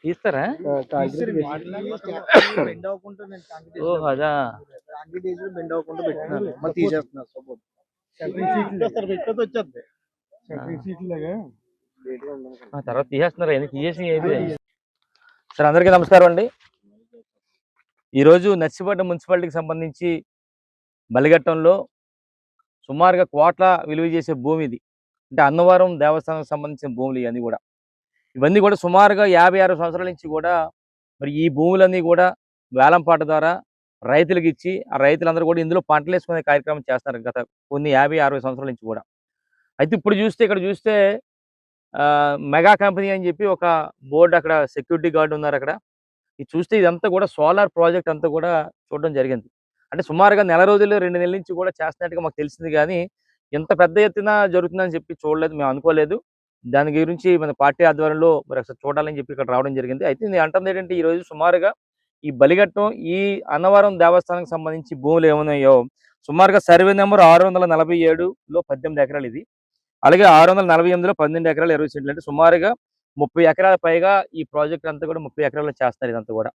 తీస్తారా? అదా తర్వాత తీసేస్తున్నారు. ఎన్ని తీసేసి సార్, అందరికీ నమస్కారం అండి. ఈరోజు నర్సిపేట మున్సిపాలిటీకి సంబంధించి బలిఘట్టంలో సుమారుగా కోట్ల విలువ చేసే భూమి ఇది. అంటే అన్నవరం దేవస్థానానికి సంబంధించిన భూములు ఇవన్నీ కూడా సుమారుగా 56 సంవత్సరాల నుంచి కూడా మరి ఈ భూములన్నీ కూడా వేలంపాట ద్వారా రైతులకు ఇచ్చి ఆ రైతులందరూ కూడా ఇందులో పంటలు వేసుకునే కార్యక్రమం చేస్తున్నారు గత కొన్ని 50-60 సంవత్సరాల నుంచి కూడా. అయితే ఇప్పుడు ఇక్కడ చూస్తే మెగా కంపెనీ అని చెప్పి ఒక బోర్డు, అక్కడ సెక్యూరిటీ గార్డు ఉన్నారు అక్కడ. ఇది చూస్తే ఇదంతా కూడా సోలార్ ప్రాజెక్ట్ అంతా కూడా చూడడం జరిగింది. అంటే సుమారుగా నెల రోజులు 2 నెలల నుంచి కూడా చేస్తున్నట్టుగా మాకు తెలిసింది, కానీ ఇంత పెద్ద ఎత్తున జరుగుతుందని చెప్పి చూడలేదు, మేము అనుకోలేదు. దాని గురించి మన పార్టీ ఆధ్వర్యంలో మరి అసలు చూడాలని చెప్పి ఇక్కడ రావడం జరిగింది. అయితే నేను అంటుంది ఏంటంటే, ఈరోజు సుమారుగా ఈ బలిఘట్టం ఈ అన్నవరం దేవస్థానానికి సంబంధించి భూములు ఏమున్నాయో సుమారుగా సర్వే నెంబర్ 647లో 18 ఎకరాలు ఇది, అలాగే 648లో 12 ఎకరాలు 20 సెంట్లు, అంటే సుమారుగా 30 ఎకరాల పైగా ఈ ప్రాజెక్ట్ అంతా కూడా 30 ఎకరాలు చేస్తున్నారు ఇదంతా కూడా.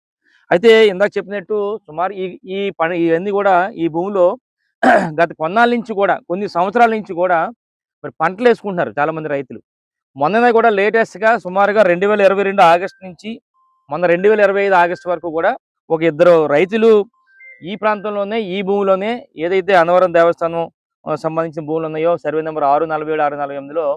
అయితే ఇందాక చెప్పినట్టు సుమారు ఇవన్నీ కూడా ఈ భూమిలో గత కొన్నాళ్ళ నుంచి కూడా, కొన్ని సంవత్సరాల నుంచి కూడా మరి పంటలు వేసుకుంటున్నారు చాలా మంది రైతులు. మొన్ననే కూడా లేటెస్ట్గా సుమారుగా 2022 ఆగస్టు నుంచి మొన్న 2025 ఆగస్టు వరకు కూడా ఒక 2 రైతులు ఈ ప్రాంతంలోనే, ఈ భూమిలోనే ఏదైతే అన్నవరం దేవస్థానం సంబంధించిన భూములు ఉన్నాయో సర్వే నెంబర్ 647, 648లో